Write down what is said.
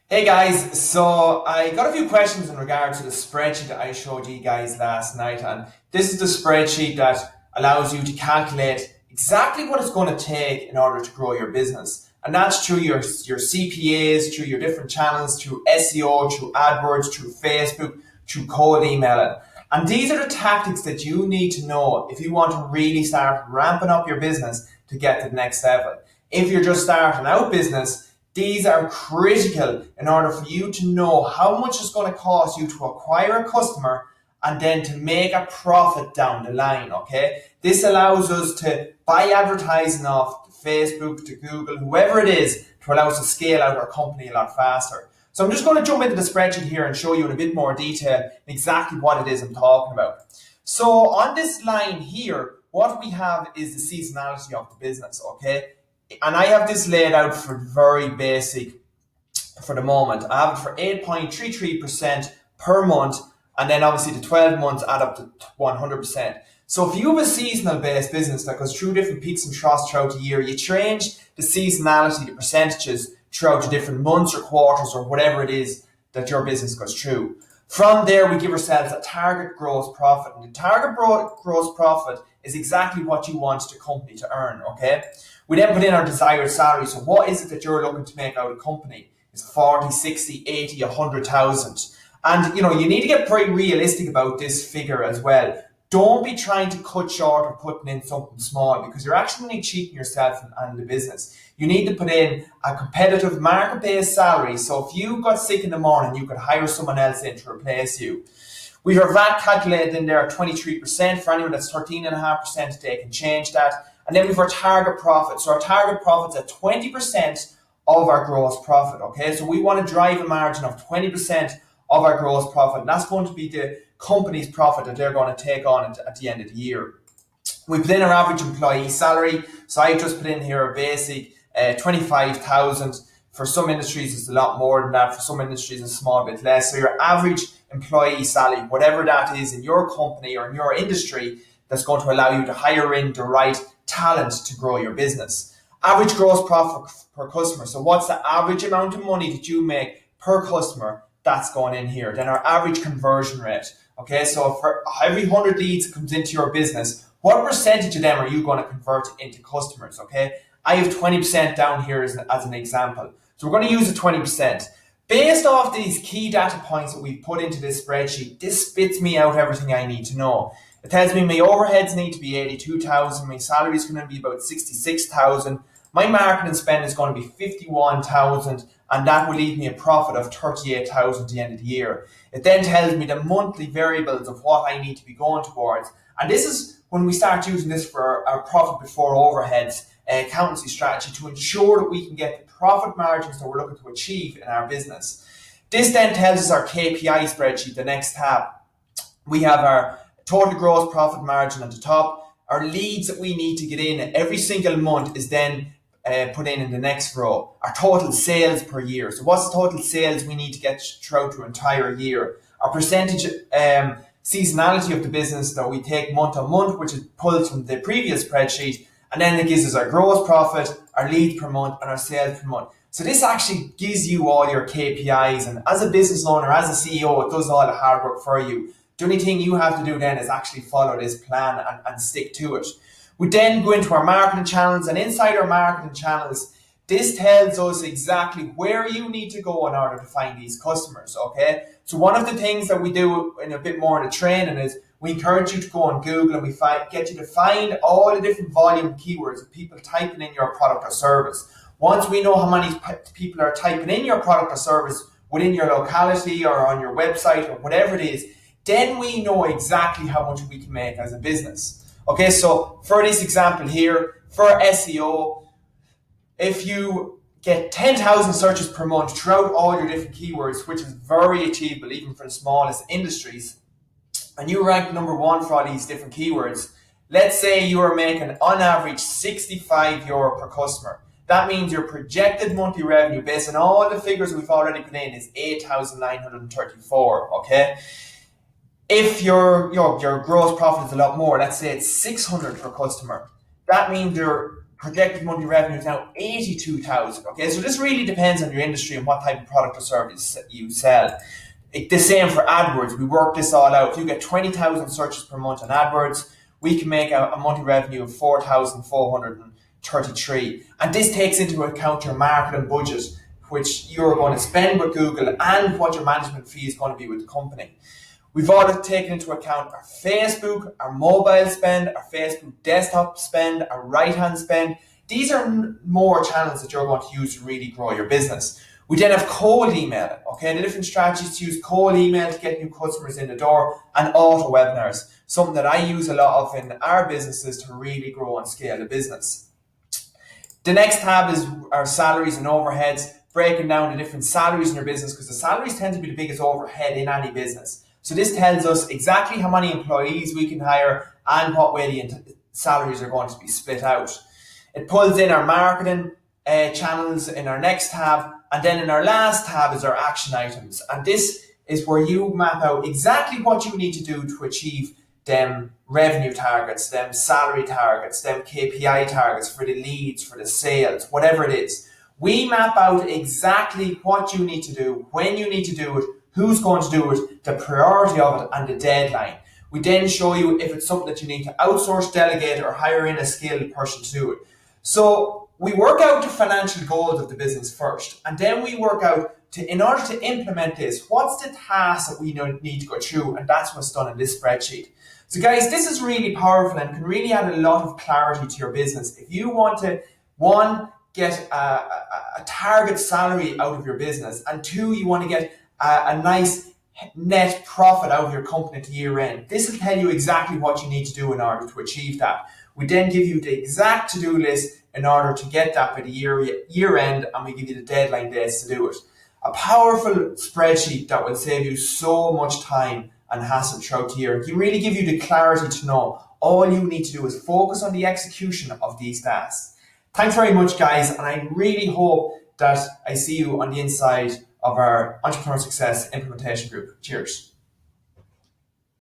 Hey guys, so I got a few questions in regard to the spreadsheet that I showed you guys last night, and this is the spreadsheet that allows you to calculate exactly what it's going to take in order to grow your business. And that's through your CPAs, through your different channels, through SEO, through AdWords, through Facebook, through cold emailing. And these are the tactics that you need to know if you want to really start ramping up your business to get to the next level. If you're just starting out business, these are critical in order for you to know how much it's going to cost you to acquire a customer and then to make a profit down the line, okay? This allows us to buy advertising off Facebook, to Google, whoever it is, to allow us to scale out our company a lot faster. So I'm just going to jump into the spreadsheet here and show you in a bit more detail exactly what it is I'm talking about. So on this line here, what we have is the seasonality of the business, okay? And I have this laid out for very basic for the moment. I have it for 8.33% per month, and then obviously the 12 months add up to 100%. So if you have a seasonal based business that goes through different peaks and troughs throughout the year, you change the seasonality, the percentages throughout the different months or quarters or whatever it is that your business goes through. From there, we give ourselves a target gross profit. And the target gross profit is exactly what you want the company to earn, okay? We then put in our desired salary. So what is it that you're looking to make out of a company? It's 40, 60, 80, 100,000. And you need to get pretty realistic about this figure as well. Don't be trying to cut short or putting in something small because you're actually cheating yourself and the business. You need to put in a competitive market-based salary. So if you got sick in the morning, you could hire someone else in to replace you. We have VAT calculated in there at 23%. For anyone that's 13.5%, they can change that. And then we've our target profit. So our target profit's at 20% of our gross profit, okay? So we want to drive a margin of 20% of our gross profit. And that's going to be the company's profit that they're going to take on at the end of the year. We put in our average employee salary. So I just put in here a basic 25,000. For some industries, it's a lot more than that. For some industries, it's a small bit less. So your average employee salary, whatever that is in your company or in your industry, that's going to allow you to hire in the right talent to grow your business. Average gross profit per customer. So what's the average amount of money that you make per customer? That's going in here. Then our average conversion rate. Okay, so for every 100 leads that comes into your business, what percentage of them are you going to convert into customers? Okay, I have 20% down here as an example. So we're going to use the 20%. Based off these key data points that we've put into this spreadsheet, this spits me out everything I need to know. It tells me my overheads need to be 82,000, my salary is going to be about 66,000, my marketing spend is going to be 51,000, and that will leave me a profit of 38,000 at the end of the year. It then tells me the monthly variables of what I need to be going towards. And this is when we start using this for our profit before overheads accountancy strategy to ensure that we can get the profit margins that we're looking to achieve in our business. This then tells us our KPI spreadsheet, the next tab. We have our total gross profit margin at the top. Our leads that we need to get in every single month is then put in the next row. Our total sales per year. So what's the total sales we need to get throughout the entire year? Our percentage seasonality of the business that we take month on month, which is pulled from the previous spreadsheet. And then it gives us our gross profit, our leads per month, and our sales per month. So this actually gives you all your KPIs. And as a business owner, as a CEO, it does all the hard work for you. The only thing you have to do then is actually follow this plan and stick to it. We then go into our marketing channels, and inside our marketing channels, this tells us exactly where you need to go in order to find these customers, okay? So one of the things that we do in a bit more in the training is we encourage you to go on Google and we get you to find all the different volume keywords of people typing in your product or service. Once we know how many people are typing in your product or service within your locality or on your website or whatever it is, then we know exactly how much we can make as a business. Okay, so for this example here, for SEO, if you get 10,000 searches per month throughout all your different keywords, which is very achievable even for the smallest industries, and you rank number one for all these different keywords, let's say you are making on average €65 per customer. That means your projected monthly revenue based on all the figures we've already put in is 8,934, okay? If your gross profit is a lot more, let's say it's 600 per customer, that means your projected monthly revenue is now 82,000. Okay, so this really depends on your industry and what type of product or service you sell. The same for AdWords. We work this all out. If you get 20,000 searches per month on AdWords, we can make a monthly revenue of 4,433. And this takes into account your marketing budget, which you're going to spend with Google, and what your management fee is going to be with the company. We've also taken into account our Facebook, our mobile spend, our Facebook desktop spend, our right-hand spend. These are more channels that you're going to use to really grow your business. We then have cold email. Okay, the different strategies to use cold email to get new customers in the door, and auto webinars, something that I use a lot of in our businesses to really grow and scale the business. The next tab is our salaries and overheads, breaking down the different salaries in your business, because the salaries tend to be the biggest overhead in any business. So this tells us exactly how many employees we can hire and what way the salaries are going to be split out. It pulls in our marketing channels in our next tab, and then in our last tab is our action items. And this is where you map out exactly what you need to do to achieve them revenue targets, them salary targets, them KPI targets for the leads, for the sales, whatever it is. We map out exactly what you need to do, when you need to do it, who's going to do it, the priority of it, and the deadline. We then show you if it's something that you need to outsource, delegate, or hire in a skilled person to do it. So we work out the financial goals of the business first, and then we work out, in order to implement this, what's the task that we need to go through, and that's what's done in this spreadsheet. So guys, this is really powerful and can really add a lot of clarity to your business. If you want to, one, get a target salary out of your business, and two, you want to get a nice net profit out of your company to year end, this will tell you exactly what you need to do in order to achieve that. We then give you the exact to-do list in order to get that by the year end, and we give you the deadline dates to do it. A powerful spreadsheet that will save you so much time and hassle throughout the year. It can really give you the clarity to know all you need to do is focus on the execution of these tasks. Thanks very much, guys, and I really hope that I see you on the inside of our Entrepreneur Success Implementation Group. Cheers.